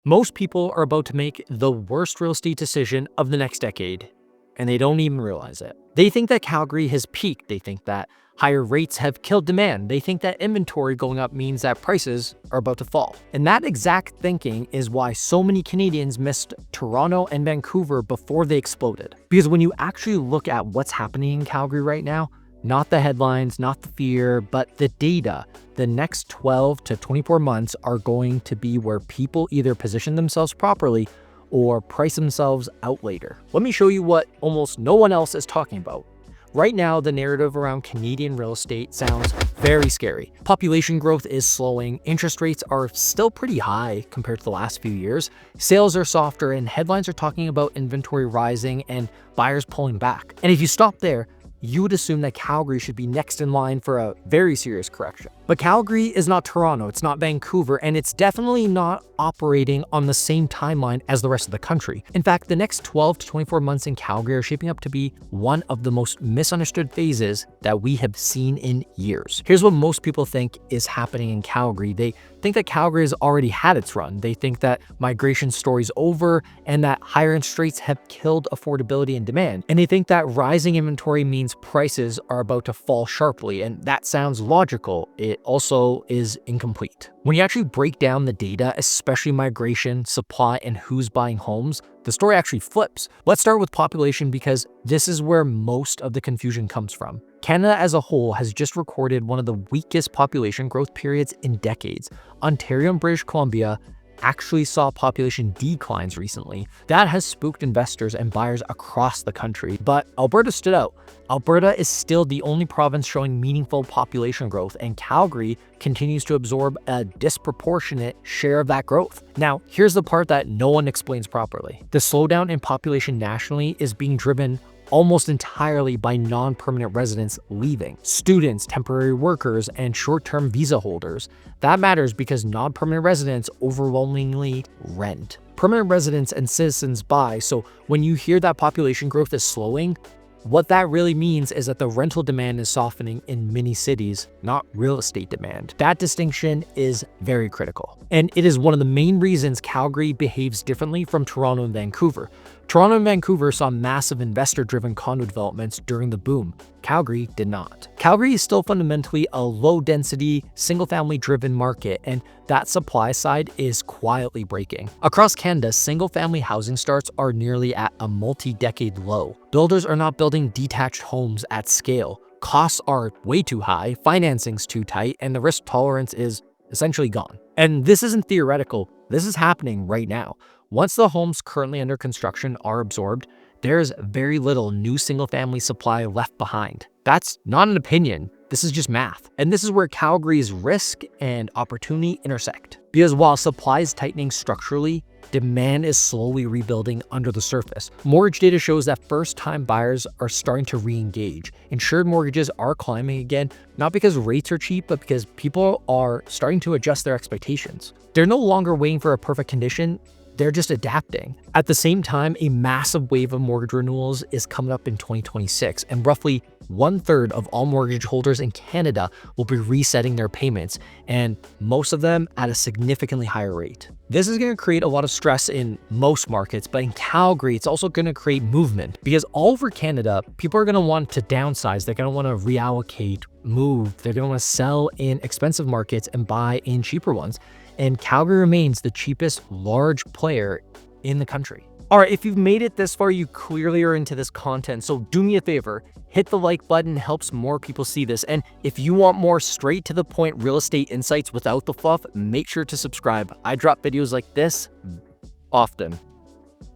Most people are about to make the worst real estate decision of the next decade, and they don't even realize it. They think that Calgary has peaked. They think that higher rates have killed demand. They think that inventory going up means that prices are about to fall. And that exact thinking is why so many Canadians missed Toronto and Vancouver before they exploded. Because when you actually look at what's happening in Calgary right now, not the headlines, not the fear, but the data, the next 12 to 24 months are going to be where people either position themselves properly or price themselves out later. Let me show you what almost no one else is talking about. Right now, the narrative around Canadian real estate sounds very scary. Population growth is slowing, interest rates are still pretty high compared to the last few years, sales are softer, and headlines are talking about inventory rising and buyers pulling back. And if you stop there, you would assume that Calgary should be next in line for a very serious correction. But Calgary is not Toronto, it's not Vancouver, and it's definitely not operating on the same timeline as the rest of the country. In fact, the next 12 to 24 months in Calgary are shaping up to be one of the most misunderstood phases that we have seen in years. Here's what most people think is happening in Calgary. They think that Calgary has already had its run. They think that migration story's over and that higher interest rates have killed affordability and demand. And they think that rising inventory means prices are about to fall sharply, and that sounds logical. It also is incomplete. When you actually break down the data, especially migration, supply, and who's buying homes, the story actually flips. Let's start with population because this is where most of the confusion comes from. Canada as a whole has just recorded one of the weakest population growth periods in decades. Ontario and British Columbia actually saw population declines recently. That has spooked investors and buyers across the country, but Alberta stood out. Alberta is still the only province showing meaningful population growth, and Calgary continues to absorb a disproportionate share of that growth. Now, here's the part that no one explains properly. The slowdown in population nationally is being driven almost entirely by non-permanent residents leaving. Students, temporary workers, and short-term visa holders. That matters because non-permanent residents overwhelmingly rent. Permanent residents and citizens buy, so when you hear that population growth is slowing, what that really means is that the rental demand is softening in many cities, not real estate demand. That distinction is very critical. And it is one of the main reasons Calgary behaves differently from Toronto and Vancouver. Toronto and Vancouver saw massive investor-driven condo developments during the boom. Calgary did not. Calgary is still fundamentally a low-density, single-family driven market, and that supply side is quietly breaking. Across Canada, single-family housing starts are nearly at a multi-decade low. Builders are not building detached homes at scale. Costs are way too high, financing's too tight, and the risk tolerance is essentially gone. And this isn't theoretical, this is happening right now. Once the homes currently under construction are absorbed, there's very little new single-family supply left behind. That's not an opinion, this is just math. And this is where Calgary's risk and opportunity intersect. Because while supply is tightening structurally, demand is slowly rebuilding under the surface. Mortgage data shows that first-time buyers are starting to re-engage. Insured mortgages are climbing again, not because rates are cheap, but because people are starting to adjust their expectations. They're no longer waiting for a perfect condition, they're just adapting. At the same time, a massive wave of mortgage renewals is coming up in 2026, and roughly 1/3 of all mortgage holders in Canada will be resetting their payments, and most of them at a significantly higher rate. This is going to create a lot of stress in most markets, but in Calgary, it's also going to create movement because all over Canada, people are going to want to downsize. They're going to want to reallocate, move. They're going to want to sell in expensive markets and buy in cheaper ones. And Calgary remains the cheapest large player in the country. All right, if you've made it this far, you clearly are into this content. So do me a favor, hit the like button, helps more people see this. And if you want more straight to the point real estate insights without the fluff, make sure to subscribe. I drop videos like this often,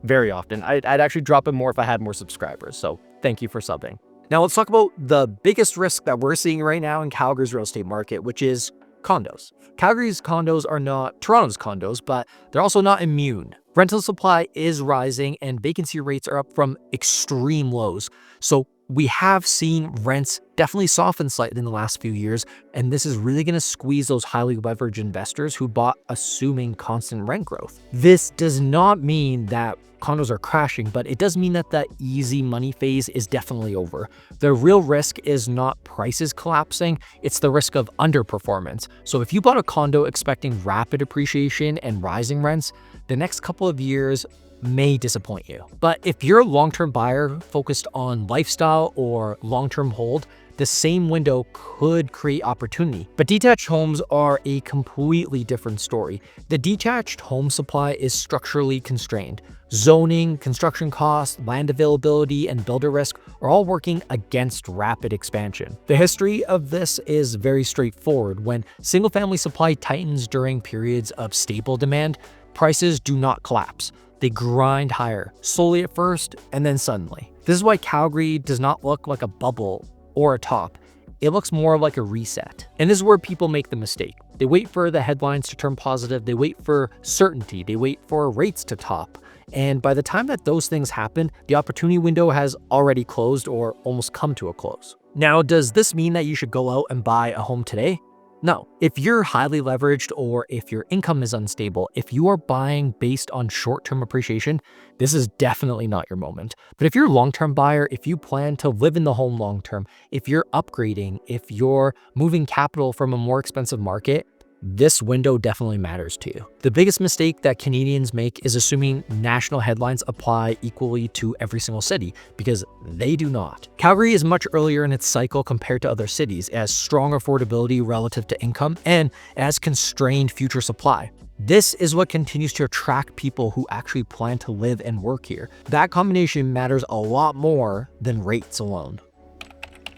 very often. I'd actually drop it more if I had more subscribers. So thank you for subbing. Now let's talk about the biggest risk that we're seeing right now in Calgary's real estate market, which is condos. Calgary's condos are not Toronto's condos, but they're also not immune. Rental supply is rising and vacancy rates are up from extreme lows. So we have seen rents definitely soften slightly in the last few years, and this is really going to squeeze those highly leveraged investors who bought assuming constant rent growth. This does not mean that condos are crashing, but it does mean that the easy money phase is definitely over. The real risk is not prices collapsing, it's the risk of underperformance. So if you bought a condo expecting rapid appreciation and rising rents, the next couple of years may disappoint you. But if you're a long-term buyer focused on lifestyle or long-term hold, the same window could create opportunity. But detached homes are a completely different story. The detached home supply is structurally constrained. Zoning, construction costs, land availability, and builder risk are all working against rapid expansion. The history of this is very straightforward. When single-family supply tightens during periods of stable demand, prices do not collapse. They grind higher, slowly at first, and then suddenly. This is why Calgary does not look like a bubble or a top. It looks more like a reset. And this is where people make the mistake. They wait for the headlines to turn positive. They wait for certainty. They wait for rates to top. And by the time that those things happen, the opportunity window has already closed or almost come to a close. Now, does this mean that you should go out and buy a home today? No. If you're highly leveraged or if your income is unstable, if you are buying based on short-term appreciation, this is definitely not your moment. But if you're a long-term buyer, if you plan to live in the home long-term, if you're upgrading, if you're moving capital from a more expensive market, this window definitely matters to you. The biggest mistake that Canadians make is assuming national headlines apply equally to every single city, because they do not. Calgary is much earlier in its cycle compared to other cities. It has strong affordability relative to income, and it has constrained future supply. This is what continues to attract people who actually plan to live and work here. That combination matters a lot more than rates alone.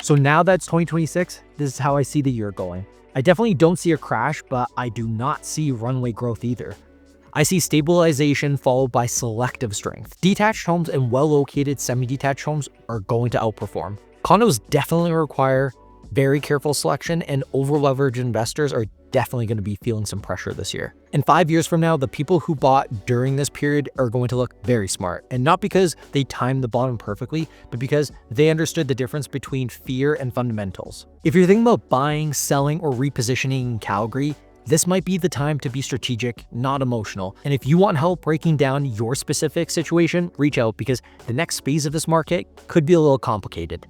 So now that's 2026, this is how I see the year going. I definitely don't see a crash, but I do not see runway growth either. I see stabilization followed by selective strength. Detached homes and well-located semi-detached homes are going to outperform. Condos definitely require very careful selection, and over-leveraged investors are definitely going to be feeling some pressure this year. And 5 years from now, the people who bought during this period are going to look very smart. And not because they timed the bottom perfectly, but because they understood the difference between fear and fundamentals. If you're thinking about buying, selling, or repositioning in Calgary, this might be the time to be strategic, not emotional. And if you want help breaking down your specific situation, reach out, because the next phase of this market could be a little complicated.